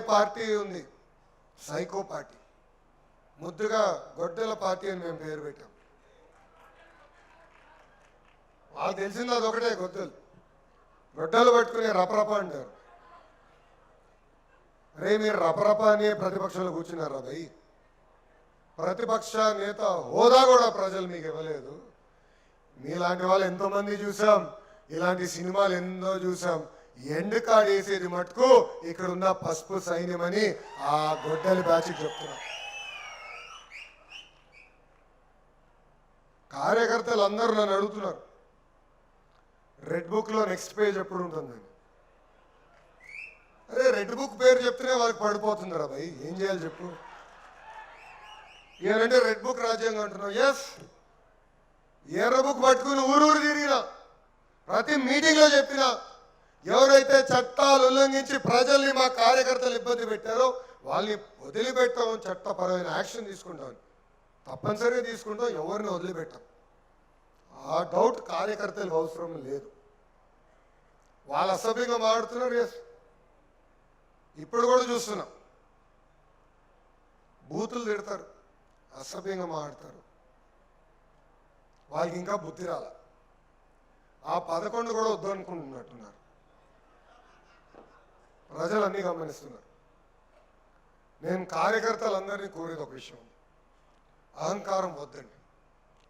Party ఉంది, psycho party, ముద్దుగా గొడ్డల party అని మేము పేరు పెట్టాం. వాళ్ళు తెలిసింది అది ఒకటే, గొడ్డలు పట్టుకునే రపరప అంటారు. అరే మీరు రపరప అనే ప్రతిపక్షంలో కూర్చున్నారా భయ్? ప్రతిపక్ష నేత హోదా కూడా ప్రజలు మీకు ఇవ్వలేదు. మీలాంటి వాళ్ళు ఎంతోమంది చూసాం, ఇలాంటి సినిమాలు ఎన్నో చూసాం. ఎండ్ కార్డ్ వేసేది మటుకు ఇక్కడ ఉన్న పసుపు సైన్యమని ఆ గొడ్డలి బ్యాచ్కి చెప్తున్నా. కార్యకర్తలు అందరూ నన్ను అడుగుతున్నారు, రెడ్ బుక్లో నెక్స్ట్ పేజ్ ఎప్పుడు ఉంటుందని. అరే రెడ్ బుక్ పేరు చెప్తేనే వాళ్ళకి పడిపోతుందిరా భయ్, ఏం చేయాలి చెప్పు? ఏనంటే రెడ్ బుక్ రాజ్యాంగం అంటున్నావు. ఎస్, ఎర్ర బుక్ పట్టుకుని ఊరు తిరిగినా, ప్రతి మీటింగ్లో చెప్పినా, ఎవరైతే చట్టాలు ఉల్లంఘించి ప్రజల్ని మా కార్యకర్తలు ఇబ్బంది పెట్టారో వాళ్ళని వదిలిపెట్టాం, చట్టపరమైన యాక్షన్ తీసుకుంటాం, తప్పనిసరిగా తీసుకుంటాం, ఎవరిని వదిలిపెట్టాం. ఆ డౌట్ కార్యకర్తలకు అవసరం లేదు. వాళ్ళు అసభ్యంగా మాట్లాడుతున్నారు. ఎస్, ఇప్పుడు కూడా చూస్తున్నాం, బూతులు తిడతారు, అసభ్యంగా మాట్లాడతారు. వాళ్ళకి ఇంకా బుద్ధి రాల. ఆ 11 కూడా వద్దనుకుంటున్నట్టున్నారు. ప్రజలు అన్నీ గమనిస్తున్నారు. నేను కార్యకర్తలందరినీ కోరేది ఒక విషయం, అహంకారం వద్దండి,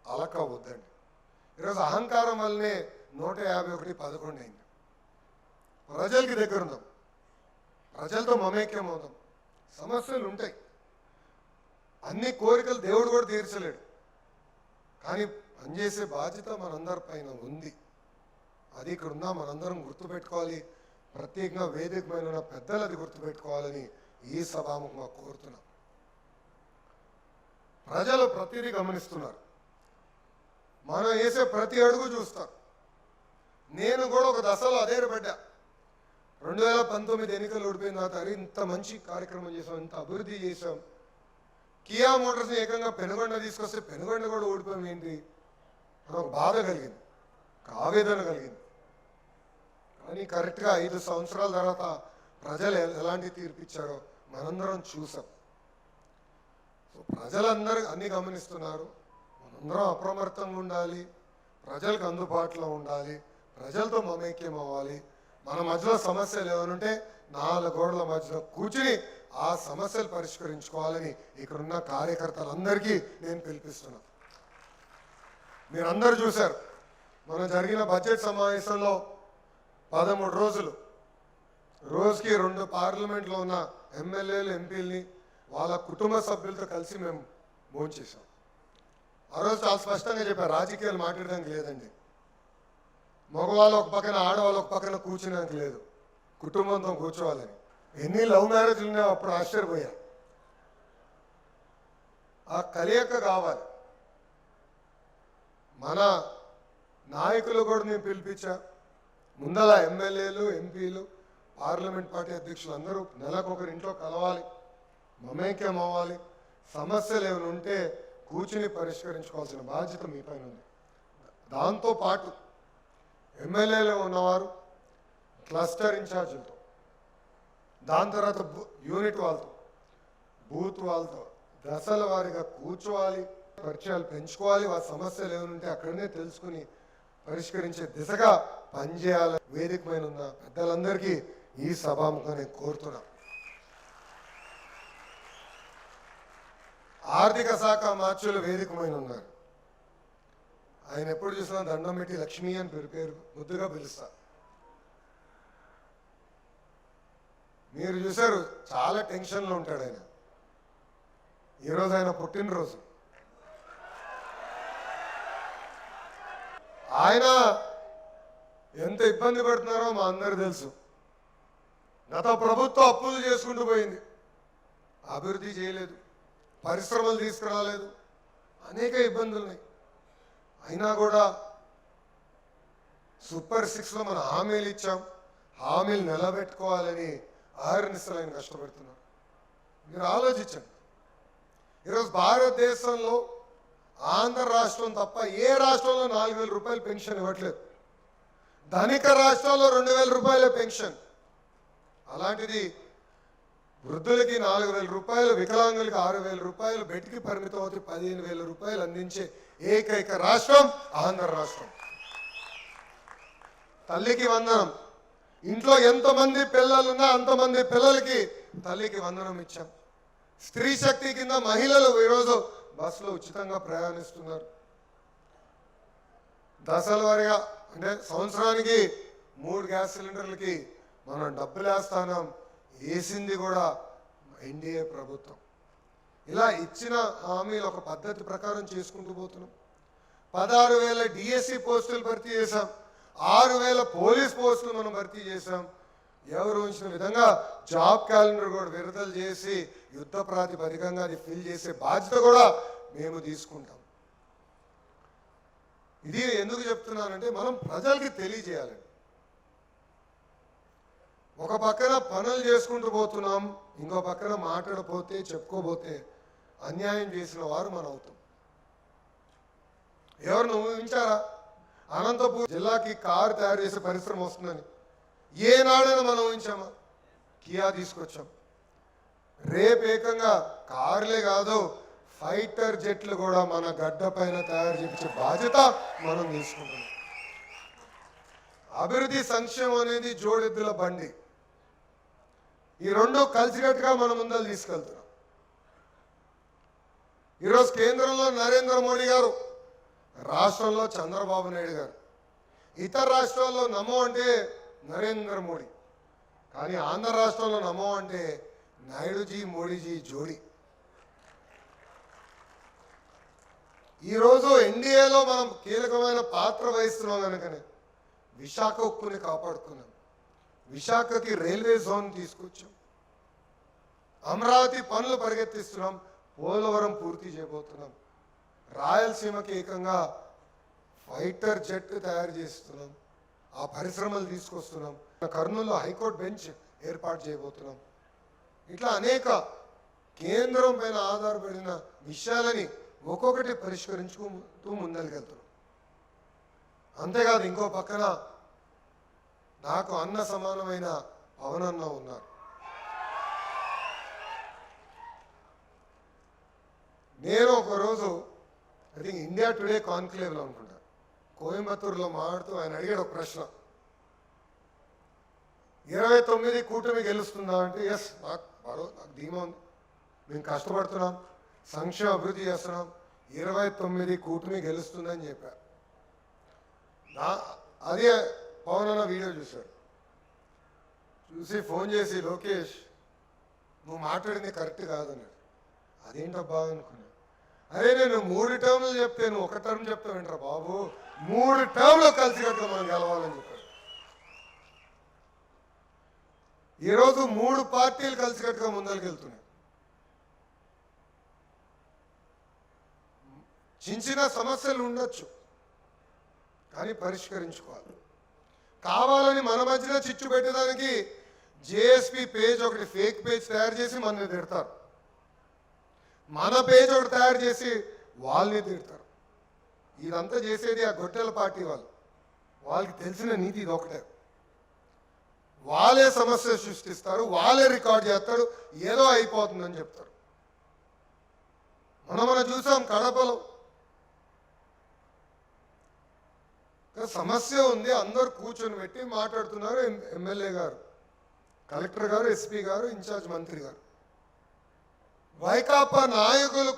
అలక వద్దండి. ఈరోజు అహంకారం వల్లనే 151 11 అయింది. ప్రజలకి దగ్గర ఉందాం, ప్రజలతో మమేక్యం అవుదాం. సమస్యలు ఉంటాయి, అన్ని కోరికలు దేవుడు కూడా తీర్చలేడు, కానీ పనిచేసే బాధ్యత మనందరి పైన ఉంది. అది ఇక్కడ ఉన్నా మనందరం గుర్తుపెట్టుకోవాలి. ప్రత్యేకంగా వేదిక పైన ఉన్న పెద్దలు అది గుర్తుపెట్టుకోవాలని ఈ సభాముఖంగా కోరుతున్నాం. ప్రజలు ప్రతిదీ గమనిస్తున్నారు, మనం వేసే ప్రతి అడుగు చూస్తారు. నేను కూడా ఒక దశలో అధైర్యపడ్డా. 2019 ఎన్నికలు ఓడిపోయిన తర్వాత ఇంత మంచి కార్యక్రమం చేసాం, ఇంత అభివృద్ధి చేసాం, కియా మోటార్స్ని ఏకంగా పెనుగొండ తీసుకొస్తే పెనుగొండ కూడా ఓడిపోయాం ఏంటి అని ఒక బాధ కలిగింది, ఆవేదన కలిగింది. కానీ కరెక్ట్గా 5 సంవత్సరాల తర్వాత ప్రజలు ఎలాంటి తీర్పు ఇచ్చారో మనందరం చూసాం. సో ప్రజలందరూ అన్నీ గమనిస్తున్నారు. మనందరం అప్రమత్తంగా ఉండాలి, ప్రజలకు అందుబాటులో ఉండాలి, ప్రజలతో మమేక్యం అవ్వాలి. మన మధ్యలో సమస్యలు ఏమనుంటే 4 గోడల మధ్యలో కూర్చుని ఆ సమస్యలు పరిష్కరించుకోవాలని ఇక్కడున్న కార్యకర్తలందరికీ నేను పిలిపిస్తున్నా. మీరందరూ చూశారు, మనం జరిగిన బడ్జెట్ సమావేశంలో 13 రోజులు, రోజుకి 2 పార్లమెంట్లో ఉన్న ఎమ్మెల్యేలు ఎంపీలని వాళ్ళ కుటుంబ సభ్యులతో కలిసి మేము భోంచేసాం. ఆ రోజు చాలా స్పష్టంగా చెప్పారు, రాజకీయాలు మాట్లాడడానికి లేదండి, మగవాళ్ళు ఒక పక్కన ఆడవాళ్ళు ఒక పక్కన కూర్చునేందుకు లేదు, కుటుంబంతో కూర్చోవాలని. ఎన్ని లవ్ మ్యారేజ్లు ఉన్నాయో అప్పుడు ఆశ్చర్యపోయా. ఆ కలయిక కావాలి. మన నాయకులు కూడా నేను పిలిపించా. ముందల ఎమ్మెల్యేలు, ఎంపీలు, పార్లమెంట్ పార్టీ అధ్యక్షులు అందరూ నెలకొకరి ఇంట్లో కలవాలి, మమేక్యం అవ్వాలి. సమస్యలు ఏమైనా ఉంటే కూర్చుని పరిష్కరించుకోవాల్సిన బాధ్యత మీ పైన ఉంది. దాంతోపాటు ఎమ్మెల్యేలు ఉన్నవారు క్లస్టర్ ఇన్ఛార్జీలతో, దాని తర్వాత యూనిట్ వాళ్ళతో, బూత్ వాళ్ళతో దశల వారీగా కూర్చోవాలి, పరిచయాలు పెంచుకోవాలి. వాళ్ళ సమస్యలు ఏమైనా అక్కడనే తెలుసుకుని పరిష్కరించే దిశగా పనిచేయాలి. వేదిక పైన ఉన్న పెద్దలందరికీ ఈ సభాముఖంగా నేను కోరుతున్నా. ఆర్థిక శాఖ మార్చులు వేదిక పైన ఉన్నారు. ఆయన ఎప్పుడు చూసినా దండం పెట్టి లక్ష్మీ అని పేరు ముద్దుగా పిలుస్తా. మీరు చూశారు, చాలా టెన్షన్లో ఉంటాడు ఆయన. ఈరోజు ఆయన పుట్టినరోజు. ఆయన ఎంత ఇబ్బంది పడుతున్నారో మా అందరూ తెలుసు. గత ప్రభుత్వం అప్పులు చేసుకుంటూ పోయింది, అభివృద్ధి చేయలేదు, పరిశ్రమలు తీసుకురాలేదు, అనేక ఇబ్బందులు ఉన్నాయి. అయినా కూడా సూపర్ 6లో మనం హామీలు ఇచ్చాం, హామీలు నిలబెట్టుకోవాలని ఆహర్నిశలు ఆయన కష్టపడుతున్నారు. మీరు ఆలోచించండి, ఈరోజు భారతదేశంలో ఆంధ్ర రాష్ట్రం తప్ప ఏ రాష్ట్రంలో 4,000 రూపాయలు పెన్షన్ ఇవ్వట్లేదు. ధనిక రాష్ట్రాల్లో 2,000 రూపాయల పెన్షన్. అలాంటిది వృద్ధులకి 4,000 రూపాయలు, వికలాంగులకి 6,000 రూపాయలు, బెడ్కి పరిమితం అవుతే 15,000 రూపాయలు అందించే ఏకైక రాష్ట్రం ఆంధ్ర రాష్ట్రం. తల్లికి వందనం. ఇంట్లో ఎంతమంది పిల్లలున్నా అంతమంది పిల్లలకి తల్లికి వందనం ఇచ్చాం. స్త్రీ శక్తి కింద మహిళలు ఈరోజు బస్సులో ఉచితంగా ప్రయాణిస్తున్నారు. దశల వారీగా అంటే సంవత్సరానికి 3 గ్యాస్ సిలిండర్లకి మనం డబ్బులు వేస్తాం. వేసింది కూడా ఎన్డీఏ ప్రభుత్వం. ఇలా ఇచ్చిన హామీలు ఒక పద్ధతి ప్రకారం చేసుకుంటూ పోతున్నాం. 16,000 డిఎస్సి పోస్టులు భర్తీ చేశాం. 6,000 పోలీస్ పోస్టులు మనం భర్తీ చేశాం. ఎవరు ఉంచిన విధంగా జాబ్ క్యాలెండర్ కూడా విడుదల చేసి యుద్ధ ప్రాతిపదికంగా అది ఫిల్ చేసే బాధ్యత కూడా మేము తీసుకుంటాం. ఇది ఎందుకు చెప్తున్నానంటే మనం ప్రజలకి తెలియజేయాలండి. ఒక పక్కన పనులు చేసుకుంటూ పోతున్నాం, ఇంకో పక్కన మాట్లాడపోతే చెప్పుకోపోతే అన్యాయం చేసిన వారు మనం అవుతాం. ఎవరిని ఊహించారా అనంతపూర్ జిల్లాకి కారు తయారు చేసే పరిశ్రమ వస్తుందని? ఏనాడైనా మనం ఊహించామా? కియా తీసుకొచ్చాం. రేపు ఏకంగా కార్లే కాదు, ఫైటర్ జెట్లు కూడా మన గడ్డ పైన తయారు చేయించే బాధ్యత మనం తీసుకుంటున్నాం. అభివృద్ధి సంక్షేమం అనేది జోడెద్దుల బండి. ఈ రెండు కలిసికట్టుగా మనం ముందలు తీసుకెళ్తున్నాం. ఈరోజు కేంద్రంలో నరేంద్ర మోడీ గారు, రాష్ట్రంలో చంద్రబాబు నాయుడు గారు. ఇతర రాష్ట్రాల్లో నమో అంటే నరేంద్ర మోడీ, కానీ ఆంధ్ర రాష్ట్రంలో నమో అంటే నాయుడుజీ మోడీజీ జోడీ. ఈరోజు ఎన్డీఏలో మనం కీలకమైన పాత్ర వహిస్తున్నాం కనుకనే విశాఖ ఉక్కుని కాపాడుకున్నాం. విశాఖకి రైల్వే జోన్ తీసుకొచ్చాం. అమరావతి పనులు పరిగెత్తిస్తున్నాం. పోలవరం పూర్తి చేయబోతున్నాం. రాయలసీమకి ఏకంగా ఫైటర్ జెట్ తయారు చేస్తున్నాం. ఆ పరిశ్రమలు తీసుకొస్తున్నాం. కర్నూలులో హైకోర్టు బెంచ్ ఏర్పాటు చేయబోతున్నాం. ఇట్లా అనేక కేంద్రం పైన ఆధారపడిన విషయాలని ఒక్కొక్కటి పరిష్కరించుకుంటూ ముందరికెళ్తున్నాం. అంతేకాదు ఇంకో పక్కన నాకు అన్న సమానమైన పవన్ అన్న ఉన్నారు. నేను ఒకరోజు ఐ థింక్ ఇండియా టుడే కాన్క్లేవ్లో అనుకుంటా, కోయంబత్తూరులో మాట్లాడుతూ ఆయన అడిగాడు ఒక ప్రశ్న, 29 కూటమి గెలుస్తుందా అంటే ఎస్, నాకు ధీమా ఉంది, మేము కష్టపడుతున్నాం, సంక్షేమ అభివృద్ధి చేస్తున్నాం, 29 కూటమి గెలుస్తుందని చెప్పారు. అదే పవన్ అన్న వీడియో చూశాడు. చూసి ఫోన్ చేసి లోకేష్ నువ్వు మాట్లాడింది కరెక్ట్ కాదన్నాడు. అదేంటబ్బా అనుకున్నా. అరే నేను 3 టర్మ్లు చెప్తే నువ్వు 1 టర్మ్ చెప్తావేంట్రా బాబు, 3 టర్మ్లో కలిసికట్టుగా మనం గెలవాలని చెప్పాడు. ఈరోజు 3 పార్టీలు కలిసికట్టుగా ముందరికెళ్తున్నాయి. చిన్న సమస్యలు ఉండొచ్చు కానీ పరిష్కరించుకోవాలి. కావాలని మన మధ్యన చిచ్చు పెట్టడానికి జేఎస్పీ పేజ్ ఒకటి ఫేక్ పేజ్ తయారు చేసి మనల్ని తిడతారు. మన పేజ్ ఒకటి తయారు చేసి వాళ్ళని తిడతారు. ఇదంతా చేసేది ఆ గొట్టెల పార్టీ వాళ్ళు. వాళ్ళకి తెలిసిన నీతి ఇది ఒకటే. వాళ్ళే సమస్య సృష్టిస్తారు, వాళ్ళే రికార్డ్ చేస్తాడు, ఏదో అయిపోతుందని చెప్తారు. మనం చూసాం కడపలో సమస్య ఉంది, అందరు కూర్చొని పెట్టి మాట్లాడుతున్నారు. ఎమ్మెల్యే గారు, కలెక్టర్ గారు, ఎస్పీ గారు, ఇన్ఛార్జ్ మంత్రి గారు. వైకాపా నాయకులు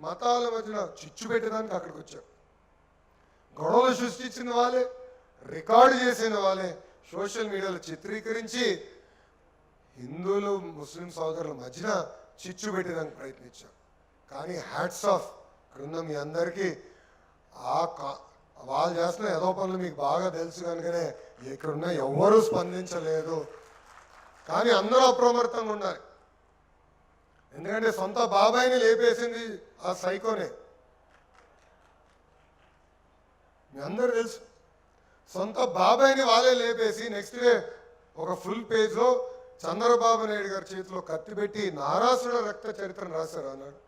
మతాల మధ్యన చిచ్చు పెట్టడానికి అక్కడికి వచ్చారు. గొడవలు సృష్టించిన వాళ్ళే, రికార్డు చేసిన వాళ్ళే సోషల్ మీడియాలో చిత్రీకరించి హిందువులు ముస్లిం సోదరుల మధ్యన చిచ్చు పెట్టడానికి ప్రయత్నించారు. కానీ హ్యాట్స్ ఆఫ్ క్రింద మీ అందరికీ వాళ్ళు చేస్తున్న ఏదో పనులు మీకు బాగా తెలుసు కనుకనే ఇక్కడున్న ఎవ్వరూ స్పందించలేదు. కానీ అందరూ అప్రమత్తంగా ఉండాలి. ఎందుకంటే సొంత బాబాయిని లేపేసింది ఆ సైకోనే. మీ అందరూ తెలుసు, సొంత బాబాయిని వాళ్ళే లేపేసి నెక్స్ట్ డే ఒక ఫుల్ పేజ్లో చంద్రబాబు నాయుడు గారి చేతిలో కత్తి పెట్టి నారాసుర రక్త చరిత్రను రాశారు అన్నాడు.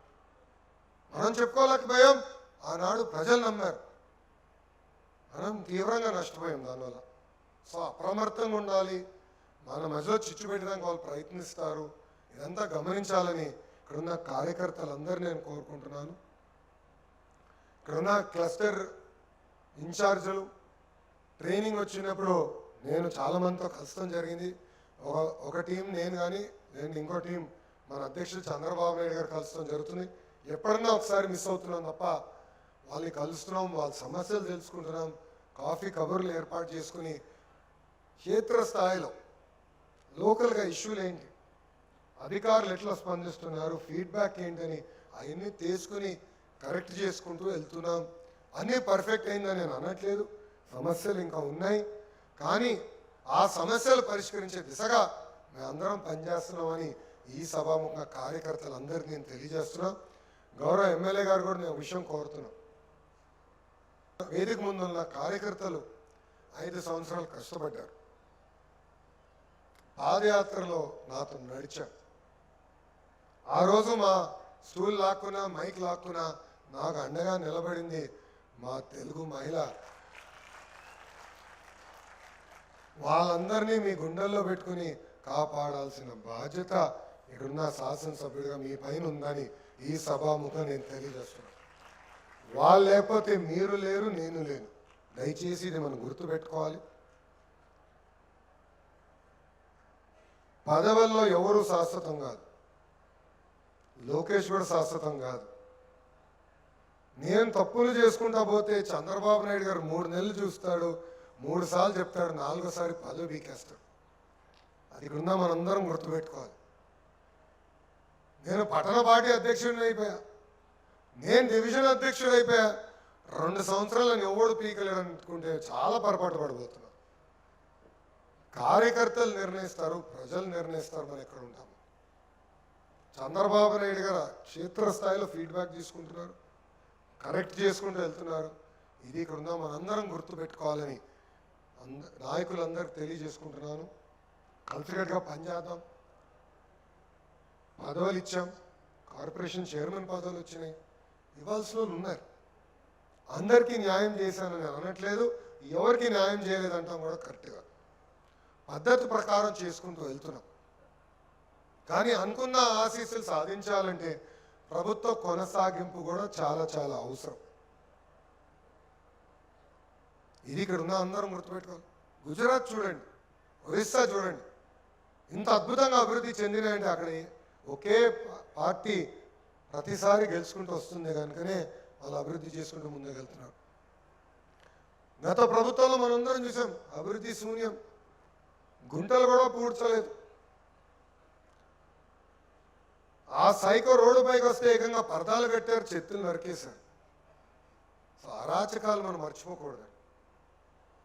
మనం చెప్పుకోలేకపోయాం, ఆనాడు ప్రజలు నమ్మారు. మనం తీవ్రంగా నష్టపోయాం దానివల్ల. సో అప్రమత్తంగా ఉండాలి. మన మధ్యలో చిచ్చు పెట్టడానికి వాళ్ళు ప్రయత్నిస్తారు. ఇదంతా గమనించాలని ఇక్కడున్న కార్యకర్తలందరినీ నేను కోరుకుంటున్నాను. ఇక్కడున్న క్లస్టర్ ఇన్ఛార్జీలు ట్రైనింగ్ వచ్చినప్పుడు నేను చాలామందితో కలవడం జరిగింది. ఒక టీం నేను కానీ నేను ఇంకో టీం మన అధ్యక్షుడు చంద్రబాబు నాయుడు గారు కలుస్తాం జరుగుతుంది. ఎప్పుడన్నా ఒకసారి మిస్ అవుతున్నాం తప్ప వాళ్ళని కలుస్తున్నాం, వాళ్ళ సమస్యలు తెలుసుకుంటున్నాం, కాఫీ కబుర్లు ఏర్పాటు చేసుకుని క్షేత్రస్థాయిలో లోకల్గా ఇష్యూలు ఏంటి, అధికారులు ఎట్లా స్పందిస్తున్నారు, ఫీడ్బ్యాక్ ఏంటని అవన్నీ తీసుకుని కరెక్ట్ చేసుకుంటూ వెళ్తున్నాం. అన్నీ పర్ఫెక్ట్ అయిందని నేను అనట్లేదు, సమస్యలు ఇంకా ఉన్నాయి. కానీ ఆ సమస్యలు పరిష్కరించే దిశగా మేమందరం పనిచేస్తున్నామని ఈ సభాముఖ కార్యకర్తలందరికీ నేను తెలియజేస్తున్నా. గౌరవ ఎమ్మెల్యే గారు కూడా నేను విషయం కోరుతున్నా. వేదిక ముందున్న కార్యకర్తలు 5 సంవత్సరాలు కష్టపడ్డారు, పాదయాత్రలో నాతో నడిచారు. ఆ రోజు మా స్టూల్ లాక్కున్నా మైక్ లాక్కున్నా నాకు అండగా నిలబడింది మా తెలుగు మహిళ. వాళ్ళందరినీ మీ గుండెల్లో పెట్టుకుని కాపాడాల్సిన బాధ్యత ఇక్కడున్న శాసనసభ్యుడిగా మీ పైన ఉందని ఈ సభాముఖం నేను తెలియజేస్తున్నాను. వాళ్ళు లేకపోతే మీరు లేరు, నేను లేను. దయచేసి ఇది మనం గుర్తుపెట్టుకోవాలి. పదవుల్లో ఎవరు శాశ్వతం కాదు, లోకేష్ కూడా శాశ్వతం కాదు. నేను తప్పులు చేసుకుంటా పోతే చంద్రబాబు నాయుడు గారు 3 నెలలు చూస్తాడు, 3 సార్లు చెప్తాడు, 4వ సారి పదవి బీకేస్తాడు. అది ఇక్కడ మనందరం గుర్తుపెట్టుకోవాలి. నేను పట్టణ పార్టీ అధ్యక్షుడిని అయిపోయా, నేను డివిజన్ అధ్యక్షుడు అయిపోయా. 2 సంవత్సరాలను ఎవడు పీకలేడు అనుకుంటే చాలా పొరపాటు పడిపోతున్నా. కార్యకర్తలు నిర్ణయిస్తారు, ప్రజలు నిర్ణయిస్తారు మనం ఎక్కడ ఉంటాము. చంద్రబాబు నాయుడు గారు క్షేత్రస్థాయిలో ఫీడ్బ్యాక్ తీసుకుంటున్నారు, కరెక్ట్ చేసుకుంటూ వెళ్తున్నారు. ఇది ఇక్కడ ఉందా మనందరం గుర్తుపెట్టుకోవాలని నాయకులందరికీ తెలియజేసుకుంటున్నాను. కలిసికట్టుగా పనిచేద్దాం. పదవులు ఇచ్చాం, కార్పొరేషన్ చైర్మన్ పదవులు వచ్చినాయి, ఇవ్వాల్సిన వాళ్ళు ఉన్నారు. అందరికీ న్యాయం చేశానని అనట్లేదు, ఎవరికి న్యాయం చేయలేదంటాం కూడా కరెక్ట్గా పద్ధతి ప్రకారం చేసుకుంటూ వెళ్తున్నాం. కానీ అనుకున్న ఆశీస్సులు సాధించాలంటే ప్రభుత్వ కొనసాగింపు కూడా చాలా చాలా అవసరం. ఇది ఇక్కడ ఉన్న అందరం గుర్తుపెట్టుకోవాలి. గుజరాత్ చూడండి, ఒరిస్సా చూడండి, ఇంత అద్భుతంగా అభివృద్ధి చెందినాయంటే అక్కడ ఒకే పార్టీ ప్రతిసారి గెలుచుకుంటూ వస్తుంది కనుకనే వాళ్ళు అభివృద్ధి చేసుకుంటూ ముందుకు వెళ్తున్నారు. గత ప్రభుత్వంలో మనందరం చూసాం, అభివృద్ధి శూన్యం, గుంటలు కూడా పూడ్చలేదు. ఆ సైకో రోడ్డు పైకి వస్తే ఏకంగా పరదాలు కట్టారు, చెత్తులు నరికేశారు. సో అరాచకాలు మనం మర్చిపోకూడదు.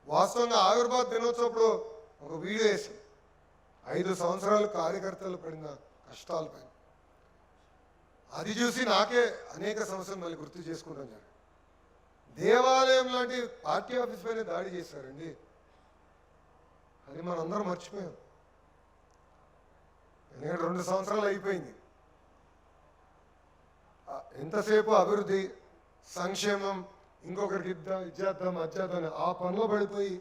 వాస్తవంగా ఆవిర్భావ దినోత్సవప్పుడు ఒక వీడియో వేసి 5 సంవత్సరాలు కార్యకర్తలు పడిన కష్టాలపై అది చూసి నాకే అనేక సమస్యలు మళ్ళీ గుర్తు చేసుకుంటాం జరిగింది. దేవాలయం లాంటి పార్టీ ఆఫీస్ పైన దాడి చేశారండి, అది మనందరం మర్చిపోయాం. ఎందుకంటే 2 సంవత్సరాలు అయిపోయింది. ఎంతసేపు అభివృద్ధి సంక్షేమం ఇంకొకరికి ఇచ్చేద్దాం అచ్చేద్దాం ఆ పనిలో పడిపోయి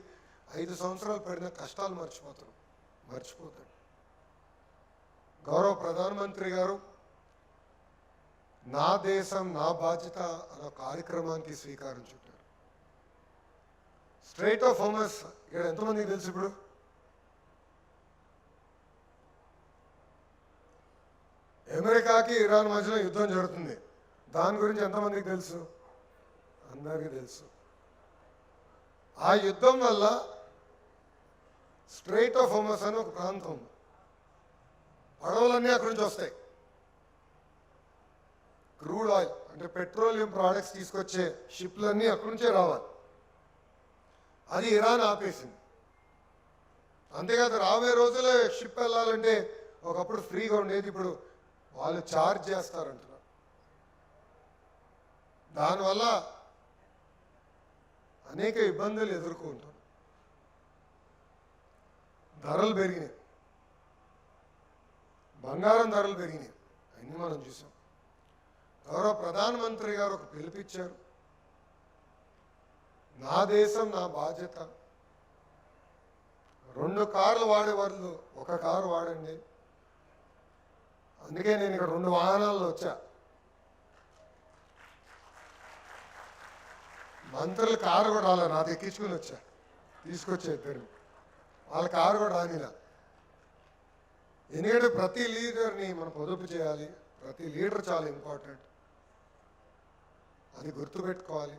5 సంవత్సరాలు పడిన కష్టాలు మర్చిపోతాడు. గౌరవ ప్రధానమంత్రి గారు నా దేశం నా బాధ్యత అనే కార్యక్రమానికి శ్రీకారం చుట్టారు. స్ట్రైట్ ఆఫ్ హోమస్ ఇక్కడ ఎంతమందికి తెలుసు? ఇప్పుడు అమెరికాకి ఇరాన్ మధ్యలో యుద్ధం జరుగుతుంది, దాని గురించి ఎంతమందికి తెలుసు? అందరికీ తెలుసు. ఆ యుద్ధం వల్ల స్ట్రైట్ ఆఫ్ హోమస్ అని ఒక ప్రాంతం, పడవలన్నీ అక్కడి నుంచి వస్తాయి. క్రూడ్ ఆయిల్ అంటే పెట్రోలియం ప్రోడక్ట్స్ తీసుకొచ్చే షిప్లన్నీ అక్కడి నుంచే రావాలి. అది ఇరాన్ ఆపేసింది. అంతేకాదు రాబోయే రోజుల్లో షిప్ వెళ్ళాలంటే ఒకప్పుడు ఫ్రీగా ఉండేది, ఇప్పుడు వాళ్ళు ఛార్జ్ చేస్తారంటున్నారు. దానివల్ల అనేక ఇబ్బందులు ఎదుర్కొంటారు. ధరలు పెరిగినాయి, బంగారం ధరలు పెరిగినాయి, అన్నీ మనం చూసాం. గౌరవ ప్రధానమంత్రి గారు ఒక పిలుపిచ్చారు, నా దేశం నా బాధ్యత. 2 కార్లు వాడే వాళ్ళు 1 కారు వాడండి, అందుకే నేను ఇక్కడ 2 వాహనాల్లో వచ్చా. మంత్రులు కారు కూడా రాలే, నాది ఎక్కించుకుని వచ్చా, తీసుకొచ్చా ఇద్దరు. వాళ్ళ కారు కూడా రానిలా. ఎందుకంటే ప్రతి లీడర్ని మనం పొదుపు చేయాలి, ప్రతి లీడర్ చాలా ఇంపార్టెంట్, అది గుర్తుపెట్టుకోవాలి.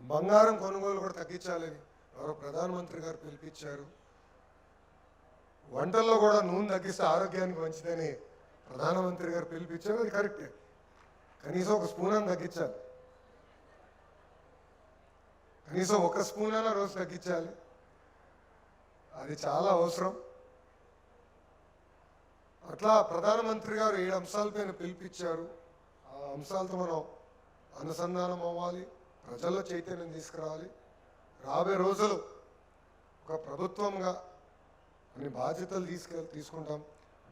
బంగారం కొనుగోలు కూడా తగ్గించాలని ఎవరో ప్రధానమంత్రి గారు పిలిపించారు. వంటల్లో కూడా నూనె తగ్గిస్తే ఆరోగ్యానికి మంచిదని ప్రధానమంత్రి గారు పిలిపించారు, అది కరెక్టే. కనీసం 1 స్పూన్ అని తగ్గించాలి, కనీసం 1 స్పూన్ అయినా రోజు తగ్గించాలి, అది చాలా అవసరం. అట్లా ప్రధానమంత్రి గారు 7 అంశాలపైన పిలిపించారు. ఆ అంశాలతో మనం అనుసంధానం అవ్వాలి, ప్రజల్లో చైతన్యం తీసుకురావాలి. రాబోయే రోజులు ఒక ప్రభుత్వంగా కొన్ని బాధ్యతలు తీసుకుంటాం.